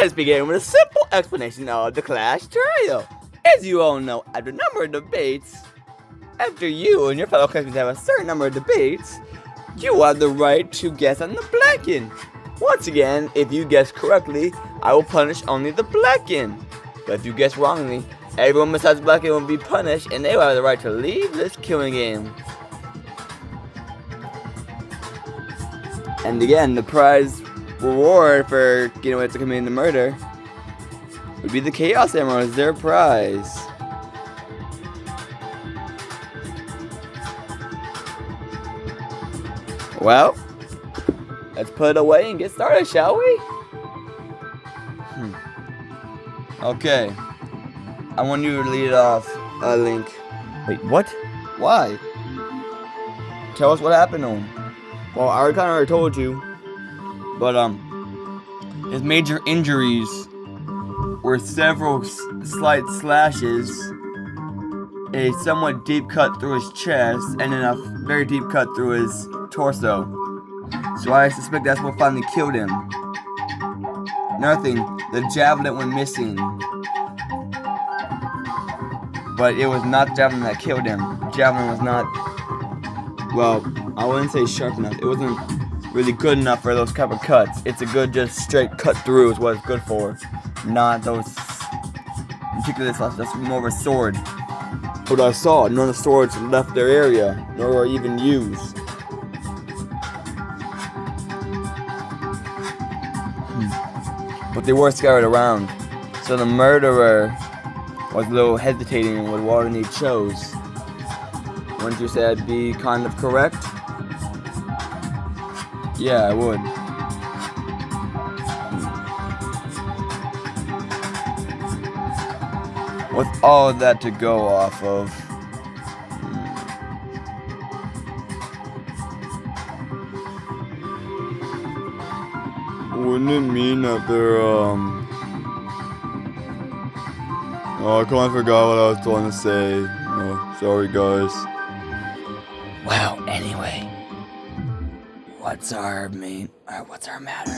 Let's begin with a simple explanation of the class trial. As you all know, after a number of debates, after you and your fellow classmates have a certain number of debates, you have the right to guess on the black end. Once again, if you guess correctly, I will punish only the black end. But if you guess wrongly, everyone besides the black end will be punished and they will have the right to leave this killing game. And again, the prize reward for getting away to committing the murder would be the Chaos Emerald as their prize. Well, let's put it away and get started, shall we? Okay. I want you to lead it off, Link. Wait, what? Why? Tell us what happened to him. Well, I kind of already told you. But, his major injuries were several slight slashes, a somewhat deep cut through his chest, and then a very deep cut through his torso. So I suspect that's what finally killed him. Another thing, the javelin went missing. But it was not the javelin that killed him. The javelin was not, well, I wouldn't say sharp enough. It wasn't really good enough for those type of cuts. It's a good, just straight cut through is what it's good for. Not those particular slashes. That's more of a sword. What I saw, none of the swords left their area, nor were even used. But they were scattered around. So the murderer was a little hesitating with what he chose. Wouldn't you say I'd be kind of correct? Yeah, I would. With all of that to go off of, wouldn't it mean that they're, oh, I kind of forgot what I was trying to say. Oh, sorry, guys. Well, anyway. What's our matter?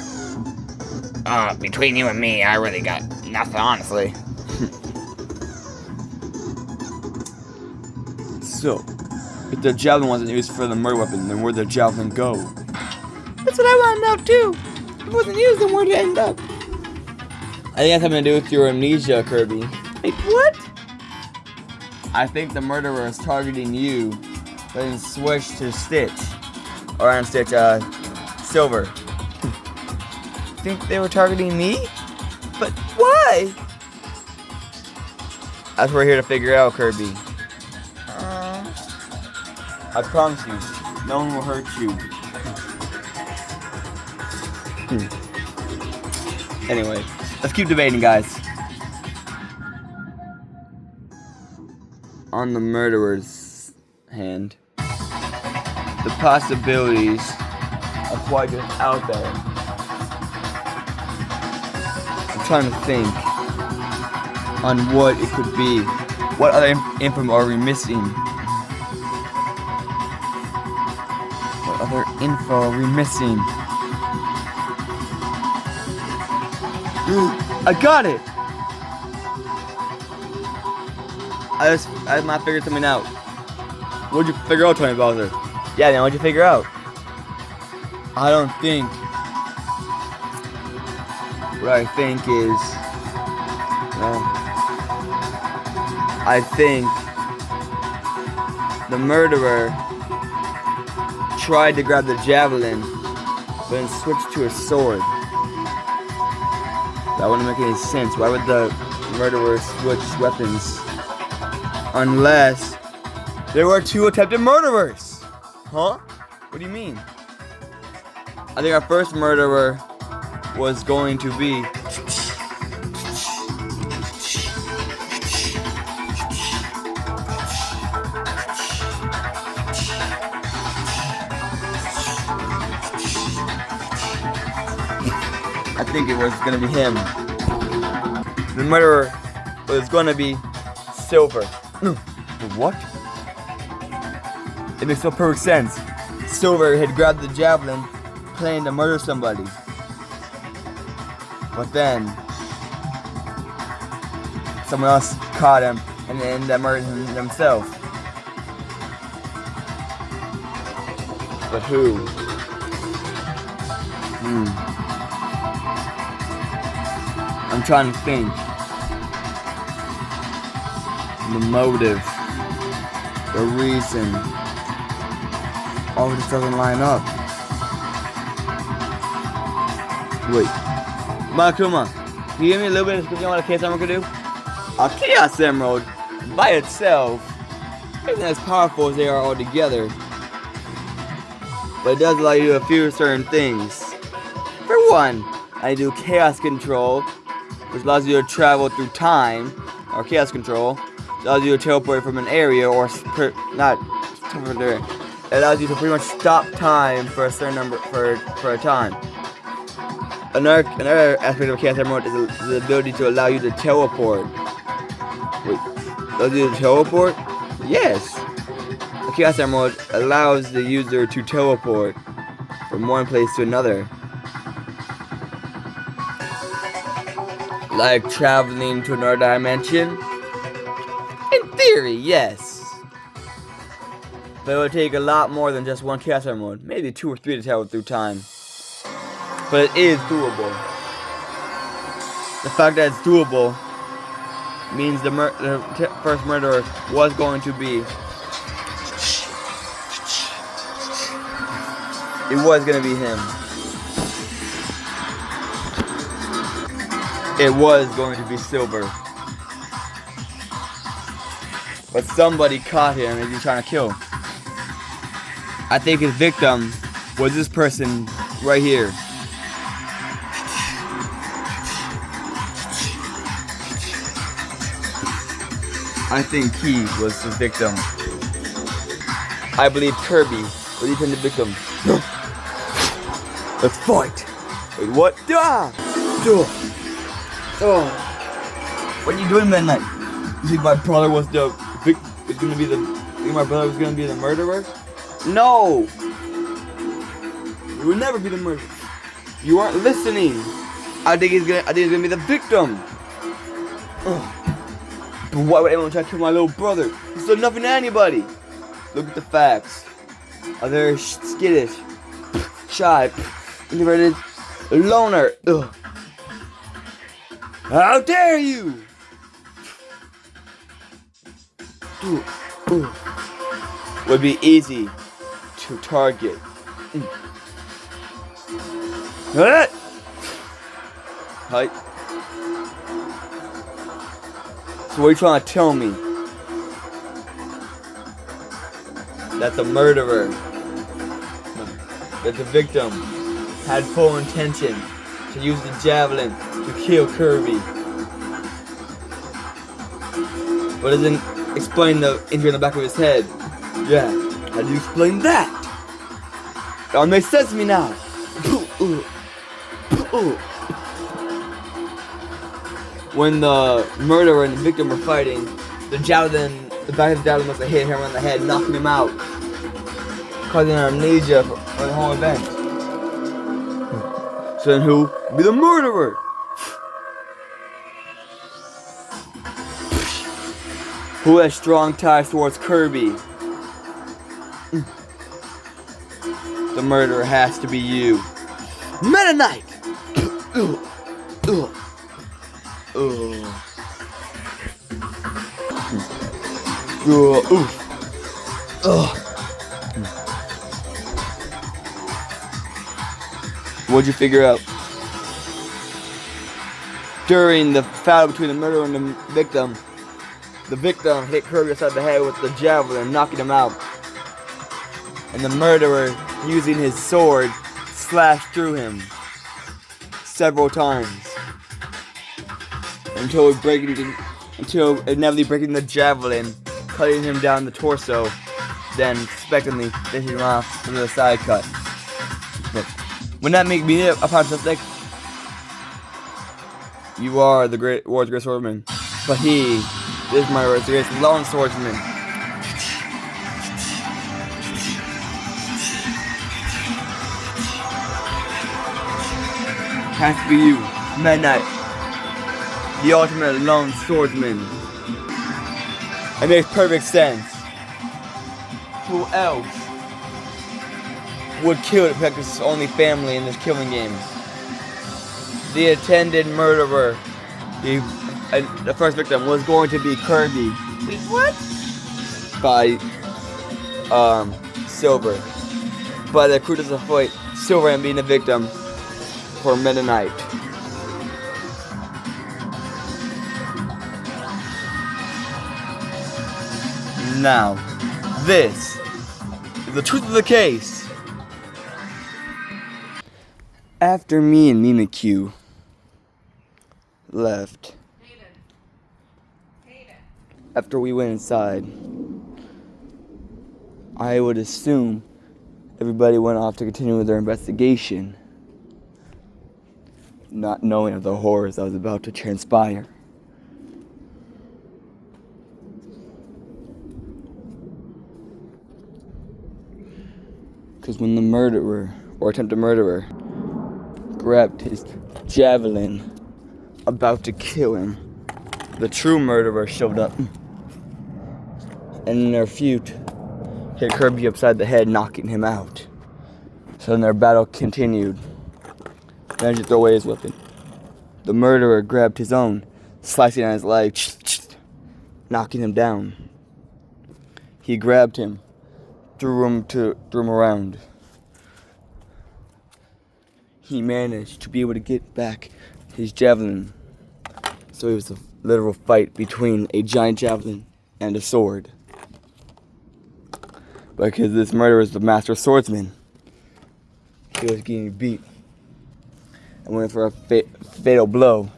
Between you and me, I really got nothing, honestly. So, if the javelin wasn't used for the murder weapon, then where'd the javelin go? That's what I want to know too. If it wasn't used, then where'd it end up? I think that's something to do with your amnesia, Kirby. Wait, what? I think the murderer is targeting you, but then switched to Stitch. Or on Stitch, Silver. Think they were targeting me? But why? That's what we're here to figure out, Kirby. I promise you, no one will hurt you. Anyway, let's keep debating, guys. On the murderer's hand, the possibilities are quite just out there. I'm trying to think on what it could be. What other info are we missing? What other info are we missing? I got it! I might figure something out. What'd you figure out, Tony Bowser? Yeah, man, what'd you figure out? I don't think. What I think is, I think the murderer tried to grab the javelin, but then switched to a sword. That wouldn't make any sense. Why would the murderer switch weapons? Unless there were two attempted murderers. Huh? What do you mean? I think our first murderer was going to be I think it was gonna be him. The murderer was gonna be Silver. What? It makes no perfect sense. Silver had grabbed the javelin, planning to murder somebody. But then, someone else caught him and ended up murdering him themselves. But who? I'm trying to think. The motive. The reason. Oh, this doesn't line up. Wait. Makuma, can you give me a little bit of description on what a Chaos Emerald can do? A Chaos Emerald, by itself, isn't as powerful as they are all together. But it does allow you to do a few certain things. For one, I do Chaos Control, which allows you to travel through time, or Chaos Control. It allows you to teleport from an area, or not teleport there. It allows you to pretty much stop time for a certain number for a time. Another aspect of Chaos Emerald is the ability to allow you to teleport. Wait, allows you to teleport? Yes. A Chaos Emerald allows the user to teleport from one place to another. Like traveling to another dimension? In theory, yes. But it would take a lot more than just one Chaos Emerald. Maybe 2 or 3 to travel through time. But it is doable. The fact that it's doable means the first murderer was going to be... It was going to be him. It was going to be Silver. But somebody caught him and he was trying to kill. I think his victim was this person right here. I think he was the victim. I believe Kirby was even the victim. Let's fight! Wait, what? Ah! Oh. What are you doing that night? You think my brother was the victim? You think my brother was gonna be the murderer? No! He would never be the murderer. You aren't listening. I think he's gonna be the victim. Ugh. But why would anyone try to kill my little brother? He's done nothing to anybody. Look at the facts. They're skittish, shy, introverted, a loner. Ugh. How dare you! Would be easy to target. Hi. So what are you trying to tell me? That the murderer, that the victim, had full intention to use the javelin to kill Kirby. But doesn't explain the injury in the back of his head. Yeah, how do you explain that? That makes sense to me now. When the murderer and the victim were fighting, the back of the javelin must have hit him on the head, knocking him out, causing amnesia for the whole event. So then who would be the murderer? Who has strong ties towards Kirby? The murderer has to be you. Meta Knight! What'd you figure out? During the battle between the murderer and the victim hit Kirby upside the head with the javelin, knocking him out. And the murderer, using his sword, slashed through him several times until inevitably breaking the javelin, cutting him down the torso, then expectantly finishing him off with a side cut. But wouldn't that make me a prime suspect? You are the world's greatest swordsman. But this murderer is the greatest lone swordsman. Has to be you, Meta Knight, the ultimate lone swordsman. It makes perfect sense. Who else would kill to protect his only family in this killing game? The intended murderer, the first victim, was going to be Kirby. Wait, what? By Silver. But the crew doesn't fight Silver and being the victim for Meta Knight. Now, this is the truth of the case. After me and Mimikyu left, after we went inside, I would assume everybody went off to continue with their investigation, not knowing of the horrors that was about to transpire. Because when the murderer, or attempted murderer, grabbed his javelin, about to kill him, the true murderer showed up, and in their feud, hit Kirby upside the head, knocking him out. So then their battle continued. Managed to throw away his weapon. The murderer grabbed his own, slicing on his leg, knocking him down. He grabbed him, threw him around. He managed to be able to get back his javelin. So it was a literal fight between a giant javelin and a sword. Because this murderer is the master swordsman, he was getting beat. And went for a fatal blow.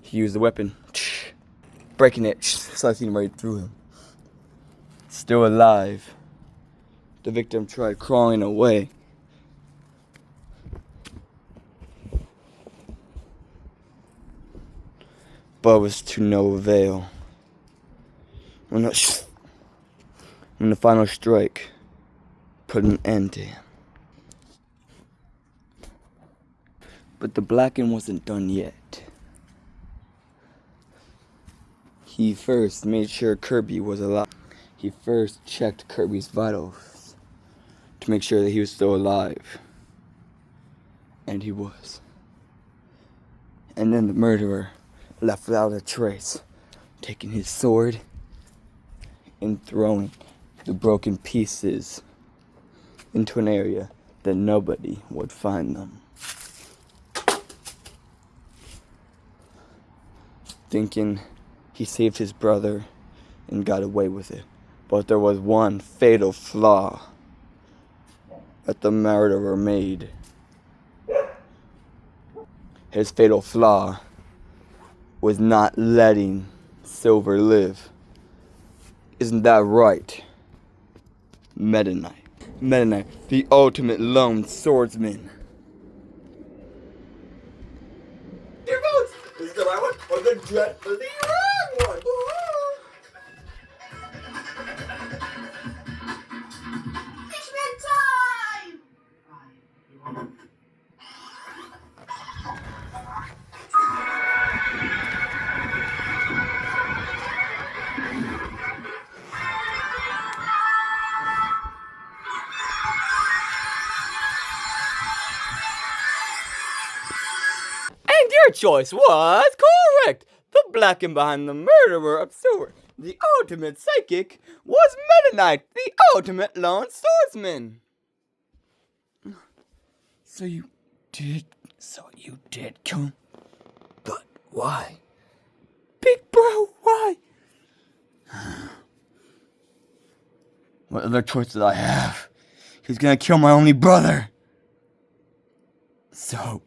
He used the weapon, breaking it, slicing right through him. Still alive, the victim tried crawling away. But was to no avail. When the final strike put an end to him. But the Blacken wasn't done yet. He first made sure Kirby was alive. He first checked Kirby's vitals to make sure that he was still alive. And he was. And then the murderer left without a trace, taking his sword and throwing the broken pieces into an area that nobody would find them. Thinking he saved his brother and got away with it. But there was one fatal flaw that the murderer made. His fatal flaw was not letting Silver live. Isn't that right? Meta Knight. Meta Knight, the ultimate lone swordsman. Your votes! This is the right one or the dreadfully wrong one? Punishment time! And your choice was correct. The Blacken behind the murderer of Silver, the ultimate psychic, was Meta Knight, the ultimate lone swordsman. So you did kill him. But why? Big bro, why? What other choice did I have? He's gonna kill my only brother. So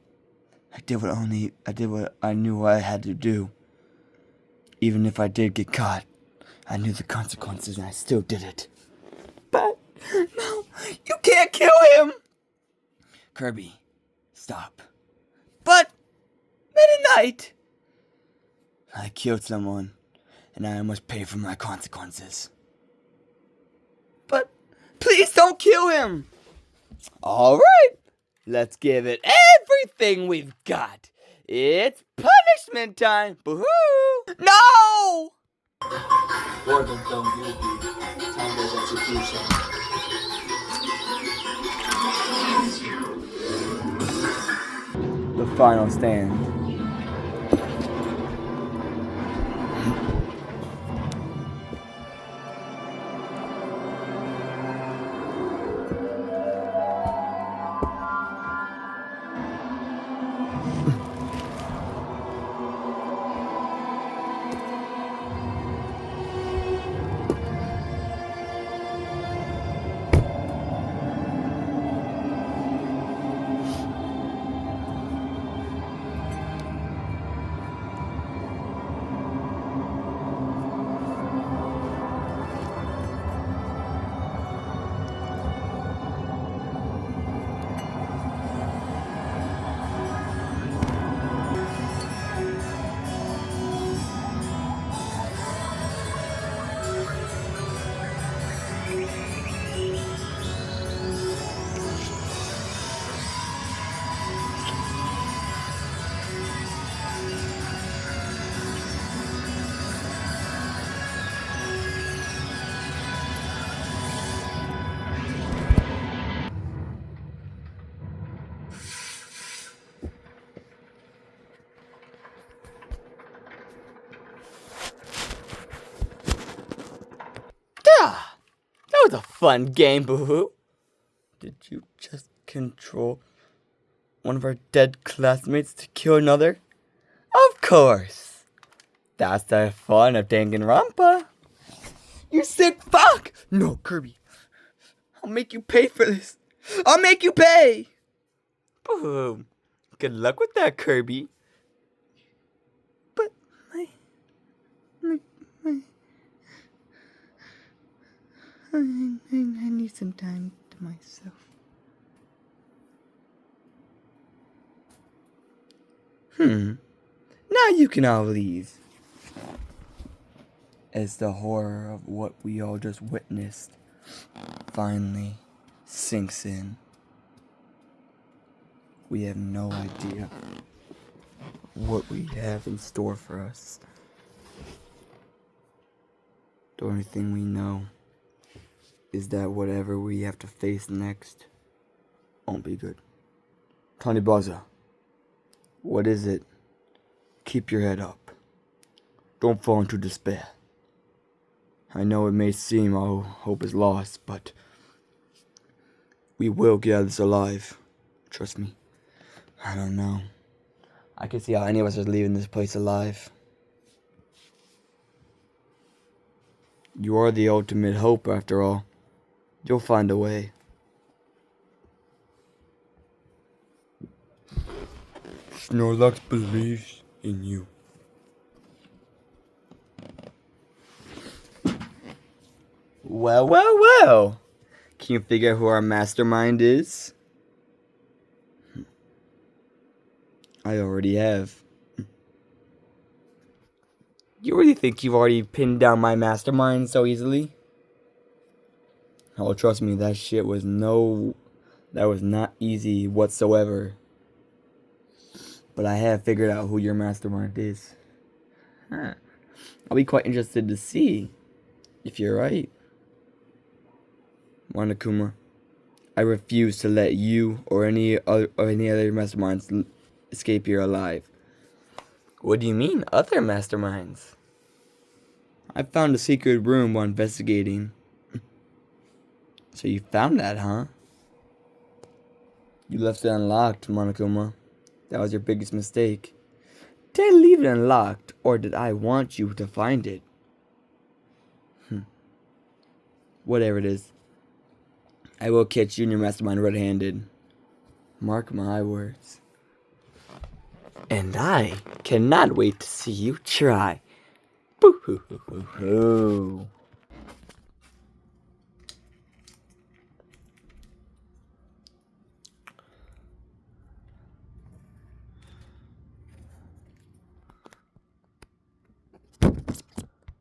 I did what I knew I had to do. Even if I did get caught, I knew the consequences and I still did it. But no, you can't kill him. Kirby, stop. But Meta Knight, I killed someone, and I must pay for my consequences. But please don't kill him! Alright, let's give it everything we've got. It's punishment time! Boo-hoo! No! Order don't guilty. Time of execution. The final stand. That was a fun game, Boo-hoo. Did you just control one of our dead classmates to kill another? Of course. That's the fun of Danganronpa. You sick fuck! No, Kirby. I'll make you pay for this. I'll make you pay! Boom. Good luck with that, Kirby. But I need some time to myself. Now you can all leave. As the horror of what we all just witnessed finally sinks in, we have no idea what we have in store for us. The only thing we know is that whatever we have to face next won't be good. Tony Baza, what is it? Keep your head up. Don't fall into despair. I know it may seem all hope is lost, but we will get out of this alive. Trust me. I don't know. I can see how any of us are leaving this place alive. You are the ultimate hope, after all. You'll find a way. Snorlax believes in you. Well. Can you figure out who our mastermind is? I already have. You really think you've already pinned down my mastermind so easily? Oh, trust me, that shit was not easy whatsoever. But I have figured out who your mastermind is. I'll be quite interested to see if you're right. Monokuma, I refuse to let you or any other masterminds escape here alive. What do you mean, other masterminds? I found a secret room while investigating. So you found that, huh? You left it unlocked, Monokuma. That was your biggest mistake. Did I leave it unlocked, or did I want you to find it? Whatever it is, I will catch you and your mastermind red-handed. Mark my words. And I cannot wait to see you try. Boo-hoo-hoo-hoo-hoo.